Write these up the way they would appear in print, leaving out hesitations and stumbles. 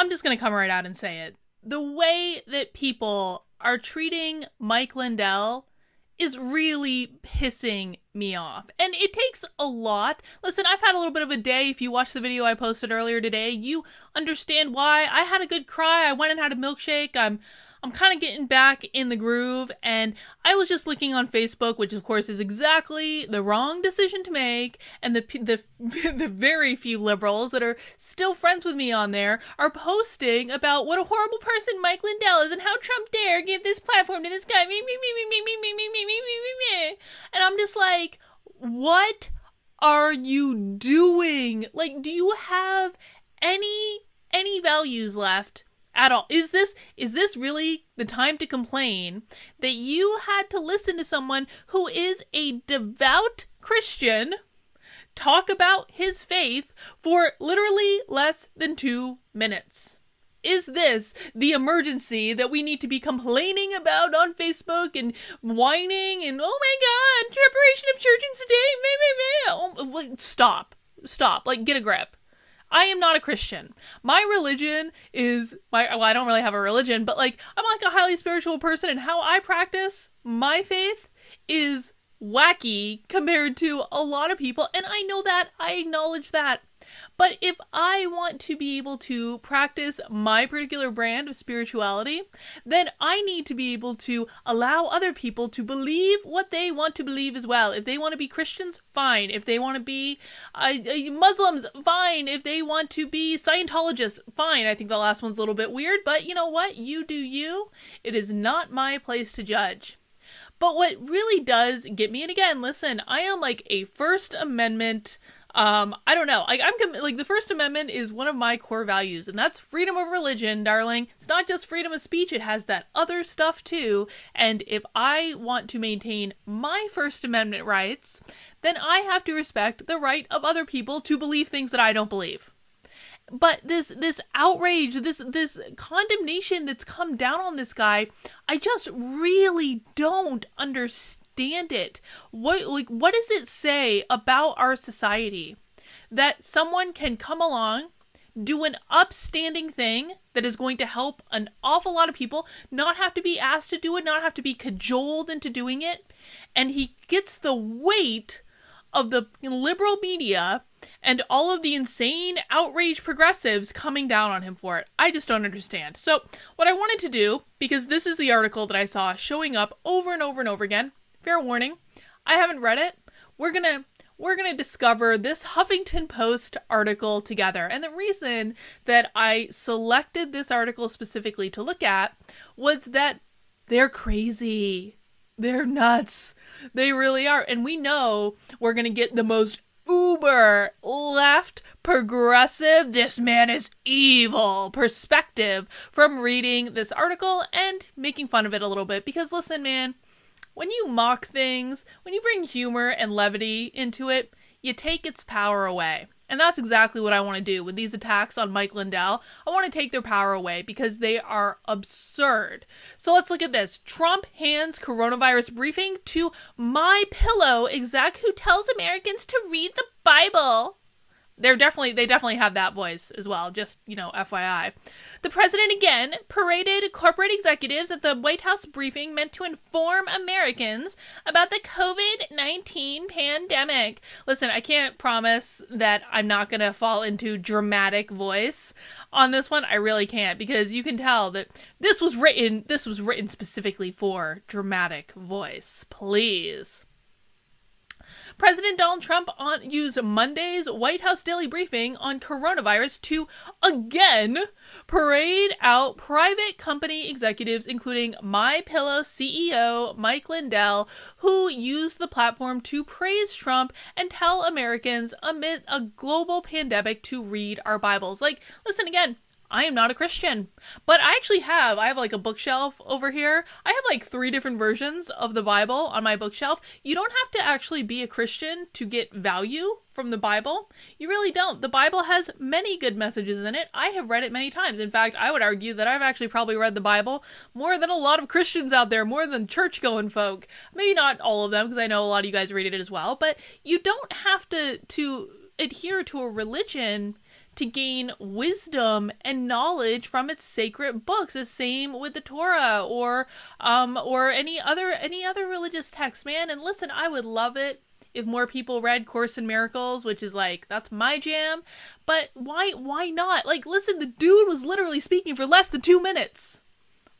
I'm just going to come right out and say it. The way that people are treating Mike Lindell is really pissing me off. And it takes a lot. Listen, I've had a little bit of a day. If you watched the video I posted earlier today, you understand why. I had a good cry. I went and had a milkshake. I'm kind of getting back in the groove, and I was just looking on Facebook, which of course is exactly the wrong decision to make, and the very few liberals that are still friends with me on there are posting about what a horrible person Mike Lindell is and how Trump dare give this platform to this guy. And I'm just like, what are you doing? Like, do you have any values left at all? Is this really the time to complain that you had to listen to someone who is a devout Christian talk about his faith for literally less than 2 minutes? Is this the emergency that we need to be complaining about on Facebook and whining and, oh my God, preparation of church and state, stop, like, get a grip. I am not a Christian. My religion is well, I don't really have a religion, but like, I'm like a highly spiritual person, and how I practice my faith is wacky compared to a lot of people, and I know that, I acknowledge that. But if I want to be able to practice my particular brand of spirituality, then I need to be able to allow other people to believe what they want to believe as well. If they want to be Christians, fine. If they want to be Muslims, fine. If they want to be Scientologists, fine. I think the last one's a little bit weird, but you know what? You do you. It is not my place to judge. But what really does get me, and again, listen, I am like a First Amendment, I don't know, the First Amendment is one of my core values, and that's freedom of religion, darling. It's not just freedom of speech, it has that other stuff too, and if I want to maintain my First Amendment rights, then I have to respect the right of other people to believe things that I don't believe. But this outrage, this condemnation that's come down on this guy, I just really don't understand it. What does it say about our society that someone can come along, do an upstanding thing that is going to help an awful lot of people, not have to be asked to do it, not have to be cajoled into doing it, and he gets the weight of the liberal media and all of the insane outraged progressives coming down on him for it? I just don't understand. So what I wanted to do, because this is the article that I saw showing up over and over and over again, fair warning, I haven't read it. We're gonna discover this Huffington Post article together. And the reason that I selected this article specifically to look at was that they're crazy. They're nuts. They really are. And we know we're going to get the most uber left progressive, this man is evil perspective from reading this article and making fun of it a little bit. Because listen, man, when you mock things, when you bring humor and levity into it, you take its power away. And that's exactly what I want to do with these attacks on Mike Lindell. I want to take their power away because they are absurd. So let's look at this. Trump hands coronavirus briefing to MyPillow exec who tells Americans to read the Bible. They definitely have that voice as well, just, FYI. The president again paraded corporate executives at the White House briefing meant to inform Americans about the COVID-19 pandemic. Listen, I can't promise that I'm not going to fall into dramatic voice on this one. I really can't, because you can tell that this was written specifically for dramatic voice. Please. President Donald Trump used Monday's White House daily briefing on coronavirus to, again, parade out private company executives, including MyPillow CEO Mike Lindell, who used the platform to praise Trump and tell Americans amid a global pandemic to read our Bibles. Like, listen again. I am not a Christian, but I have like a bookshelf over here. I have like 3 different versions of the Bible on my bookshelf. You don't have to actually be a Christian to get value from the Bible. You really don't. The Bible has many good messages in it. I have read it many times. In fact, I would argue that I've actually probably read the Bible more than a lot of Christians out there, more than church-going folk. Maybe not all of them, because I know a lot of you guys read it as well, but you don't have to adhere to a religion to gain wisdom and knowledge from its sacred books. The same with the Torah or any other religious text, man. And listen, I would love it if more people read Course in Miracles, which is like, that's my jam. But why not? Like, listen, the dude was literally speaking for less than 2 minutes.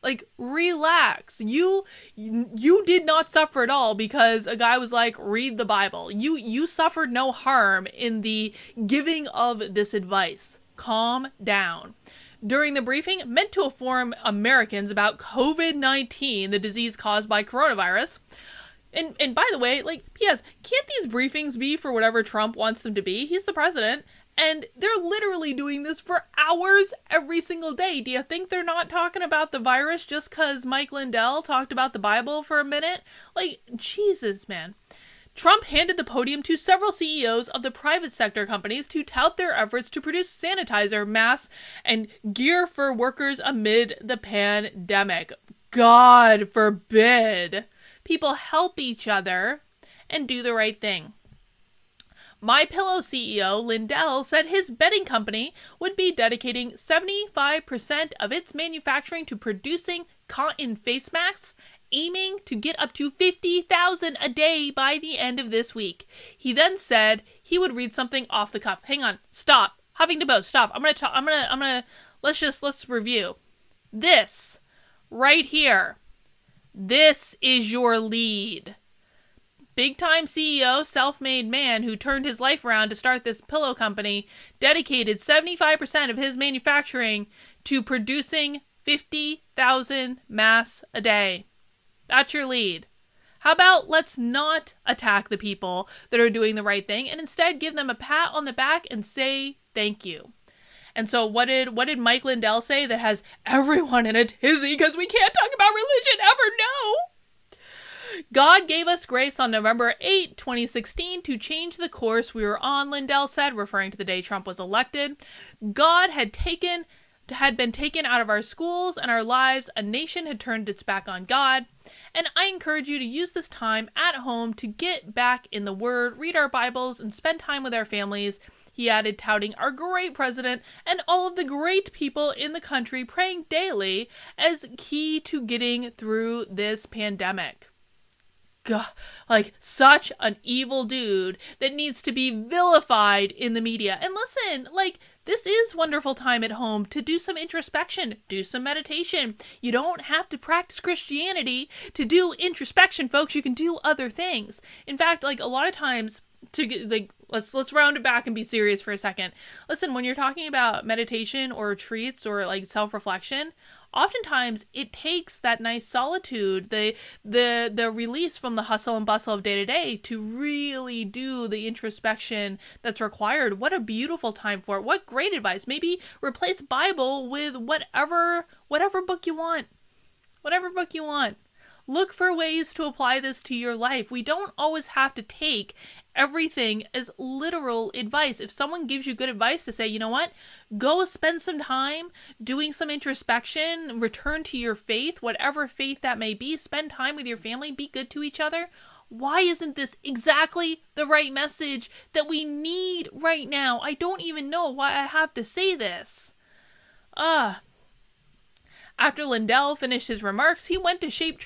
Like, relax. You did not suffer at all because a guy was like, read the Bible. You suffered no harm in the giving of this advice. Calm down. During the briefing, meant to inform Americans about COVID-19, the disease caused by coronavirus. And by the way, like, P.S., can't these briefings be for whatever Trump wants them to be? He's the president. And they're literally doing this for hours every single day. Do you think they're not talking about the virus just because Mike Lindell talked about the Bible for a minute? Like, Jesus, man. Trump handed the podium to several CEOs of the private sector companies to tout their efforts to produce sanitizer, masks, and gear for workers amid the pandemic. God forbid people help each other and do the right thing. MyPillow CEO Lindell said his bedding company would be dedicating 75% of its manufacturing to producing cotton face masks, aiming to get up to 50,000 a day by the end of this week. He then said he would read something off the cuff. Hang on, stop. Huffington Post, stop. Let's review. This right here. This is your lead. Big-time CEO, self-made man who turned his life around to start this pillow company, dedicated 75% of his manufacturing to producing 50,000 masks a day. That's your lead. How about let's not attack the people that are doing the right thing and instead give them a pat on the back and say thank you. And so what did Mike Lindell say that has everyone in a tizzy because we can't talk about religion ever? No! God gave us grace on November 8, 2016 to change the course we were on, Lindell said, referring to the day Trump was elected. God had been taken out of our schools and our lives. A nation had turned its back on God. And I encourage you to use this time at home to get back in the Word, read our Bibles, and spend time with our families. He added, touting our great president and all of the great people in the country praying daily as key to getting through this pandemic. God, like, such an evil dude that needs to be vilified in the media. And listen, like, this is wonderful time at home to do some introspection, do some meditation. You don't have to practice Christianity to do introspection, folks. You can do other things. In fact, like, a lot of times to get, like, let's round it back and be serious for a second. Listen, when you're talking about meditation or retreats or like self-reflection, oftentimes it takes that nice solitude, the release from the hustle and bustle of day to day to really do the introspection that's required. What a beautiful time for it. What great advice. Maybe replace Bible with whatever book you want. Whatever book you want. Look for ways to apply this to your life. We don't always have to take everything as literal advice. If someone gives you good advice to say, you know what, go spend some time doing some introspection, return to your faith, whatever faith that may be, spend time with your family, be good to each other. Why isn't this exactly the right message that we need right now? I don't even know why I have to say this. After Lindell finished his remarks, he went to shake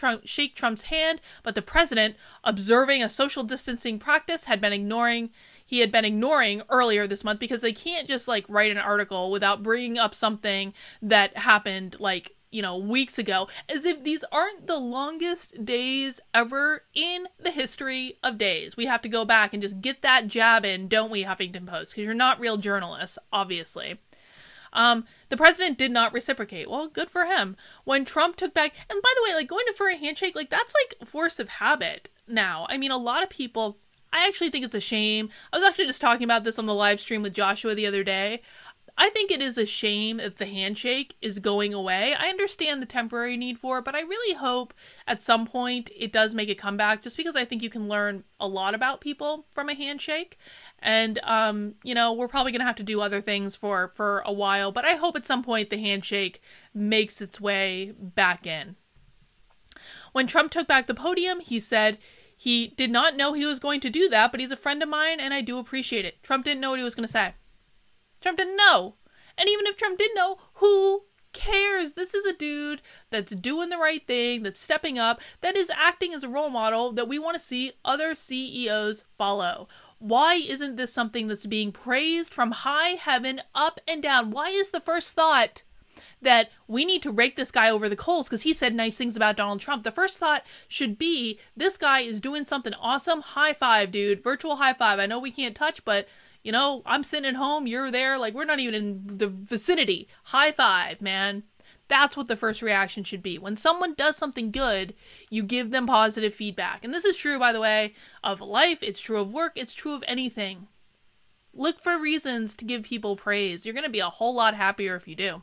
Trump's hand, but the president, observing a social distancing practice he had been ignoring earlier this month, because they can't just like write an article without bringing up something that happened like, weeks ago, as if these aren't the longest days ever in the history of days. We have to go back and just get that jab in, don't we, Huffington Post? Because you're not real journalists, obviously. The president did not reciprocate. Well, good for him. When Trump took back, and by the way, like going for a handshake, like that's like force of habit now. I mean, a lot of people, I actually think it's a shame. I was actually just talking about this on the live stream with Joshua the other day. I think it is a shame that the handshake is going away. I understand the temporary need for it, but I really hope at some point it does make a comeback, just because I think you can learn a lot about people from a handshake. And, we're probably going to have to do other things for a while, but I hope at some point the handshake makes its way back in. When Trump took back the podium, he said he did not know he was going to do that, but he's a friend of mine and I do appreciate it. Trump didn't know what he was going to say. Trump didn't know. And even if Trump did know, who cares? This is a dude that's doing the right thing, that's stepping up, that is acting as a role model that we want to see other CEOs follow. Why isn't this something that's being praised from high heaven up and down? Why is the first thought that we need to rake this guy over the coals because he said nice things about Donald Trump? The first thought should be, this guy is doing something awesome. High five, dude. Virtual high five. I know we can't touch, but you know, I'm sitting at home, you're there, like we're not even in the vicinity. High five, man. That's what the first reaction should be. When someone does something good, you give them positive feedback. And this is true, by the way, of life. It's true of work. It's true of anything. Look for reasons to give people praise. You're going to be a whole lot happier if you do.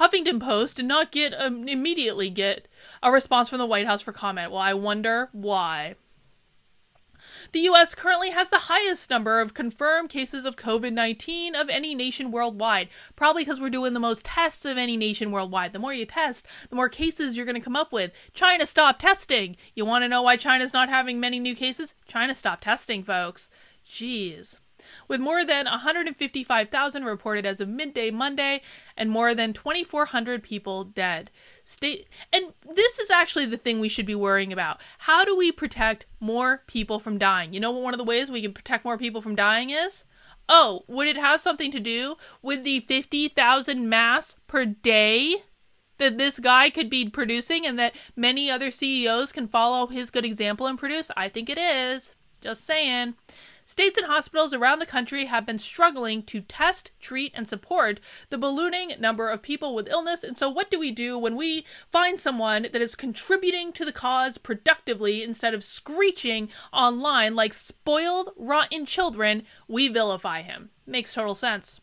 Huffington Post did not immediately get a response from the White House for comment. Well, I wonder why. The U.S. currently has the highest number of confirmed cases of COVID-19 of any nation worldwide. Probably because we're doing the most tests of any nation worldwide. The more you test, the more cases you're going to come up with. China stopped testing. You want to know why China's not having many new cases? China stopped testing, folks. Jeez. With more than 155,000 reported as of midday Monday and more than 2,400 people dead. And this is actually the thing we should be worrying about. How do we protect more people from dying? You know what one of the ways we can protect more people from dying is? Oh, would it have something to do with the 50,000 masks per day that this guy could be producing and that many other CEOs can follow his good example and produce? I think it is. Just saying. States and hospitals around the country have been struggling to test, treat, and support the ballooning number of people with illness. And so what do we do when we find someone that is contributing to the cause productively instead of screeching online like spoiled, rotten children? We vilify him. Makes total sense.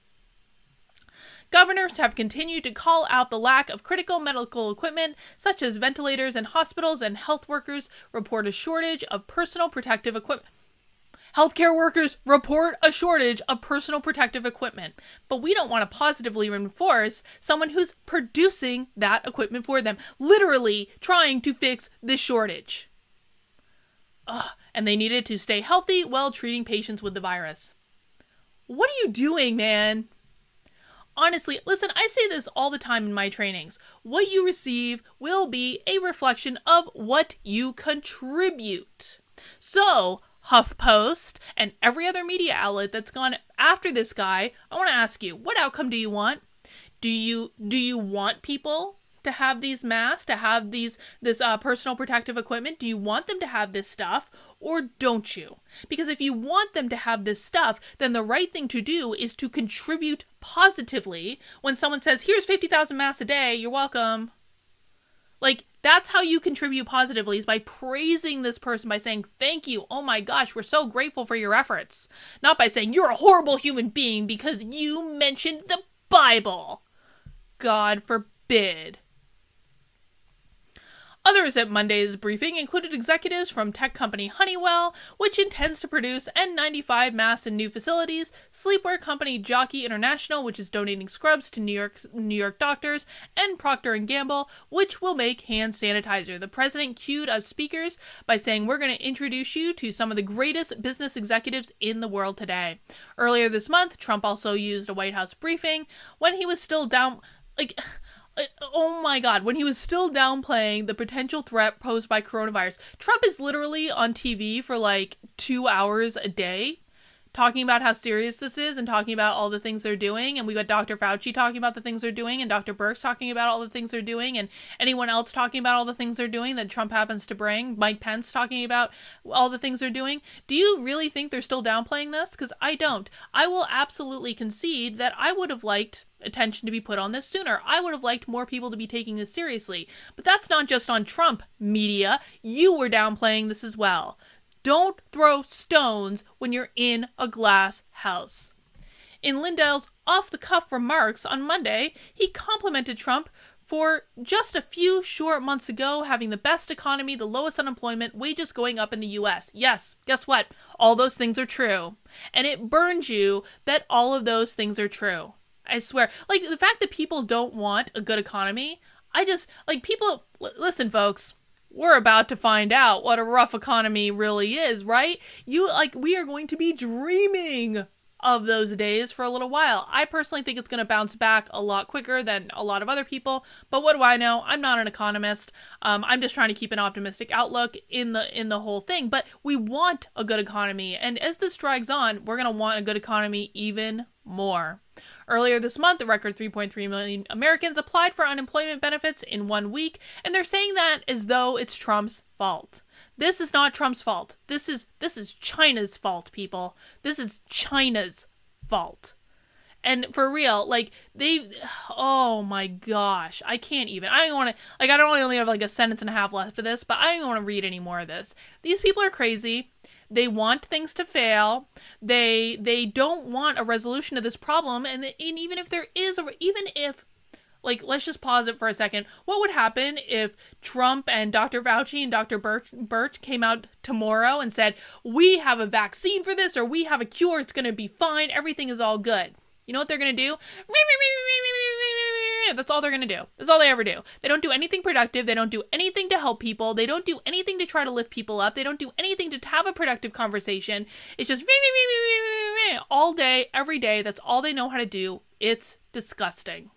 Governors have continued to call out the lack of critical medical equipment, such as ventilators in hospitals, and health workers report a shortage of personal protective equipment. Healthcare workers report a shortage of personal protective equipment, but we don't want to positively reinforce someone who's producing that equipment for them, literally trying to fix this shortage. And they needed to stay healthy while treating patients with the virus. What are you doing, man? Honestly, listen, I say this all the time in my trainings. What you receive will be a reflection of what you contribute. So, HuffPost and every other media outlet that's gone after this guy, I want to ask you, what outcome do you want? Do you want people to have these masks, to have this personal protective equipment? Do you want them to have this stuff, or don't you? Because if you want them to have this stuff, then the right thing to do is to contribute positively. When someone says, here's 50,000 masks a day, you're welcome. Like, that's how you contribute positively, is by praising this person, by saying, thank you, oh my gosh, we're so grateful for your efforts. Not by saying, you're a horrible human being because you mentioned the Bible. God forbid. Others at Monday's briefing included executives from tech company Honeywell, which intends to produce N95 masks in new facilities, sleepwear company Jockey International, which is donating scrubs to New York doctors, and Procter & Gamble, which will make hand sanitizer. The president queued up speakers by saying, we're going to introduce you to some of the greatest business executives in the world today. Earlier this month, Trump also used a White House briefing when he was still down... Oh my God, when he was still downplaying the potential threat posed by coronavirus. Trump is literally on TV for like 2 hours a day talking about how serious this is and talking about all the things they're doing. And we got Dr. Fauci talking about the things they're doing, and Dr. Birx talking about all the things they're doing, and anyone else talking about all the things they're doing that Trump happens to bring. Mike Pence talking about all the things they're doing. Do you really think they're still downplaying this? Because I don't. I will absolutely concede that I would have liked attention to be put on this sooner. I would have liked more people to be taking this seriously. But that's not just on Trump media. You were downplaying this as well. Don't throw stones when you're in a glass house. In Lindell's off-the-cuff remarks on Monday, he complimented Trump for just a few short months ago having the best economy, the lowest unemployment, wages going up in the U.S. Yes, guess what? All those things are true. And it burns you that all of those things are true. I swear. Like, the fact that people don't want a good economy, listen, folks. We're about to find out what a rough economy really is, right? We are going to be dreaming of those days for a little while. I personally think it's going to bounce back a lot quicker than a lot of other people, but what do I know? I'm not an economist. I'm just trying to keep an optimistic outlook in the whole thing, but we want a good economy, and as this drags on, we're going to want a good economy even more. Earlier this month, a record 3.3 million Americans applied for unemployment benefits in 1 week, and they're saying that as though it's Trump's fault. This is not Trump's fault. This is China's fault, people. This is China's fault. And for real, like, oh my gosh, I can't even. I don't want to, like, I don't only have like a sentence and a half left of this, but I don't even want to read any more of this. These people are crazy. They want things to fail. They don't want a resolution to this problem. And even if there is, even if, like, let's just pause it for a second. What would happen if Trump and Dr. Fauci and Dr. Birch came out tomorrow and said, we have a vaccine for this, or we have a cure, it's going to be fine, everything is all good? You know what they're going to do? That's all they're going to do. That's all they ever do. They don't do anything productive. They don't do anything to help people. They don't do anything to try to lift people up. They don't do anything to have a productive conversation. It's just all day, every day. That's all they know how to do. It's disgusting.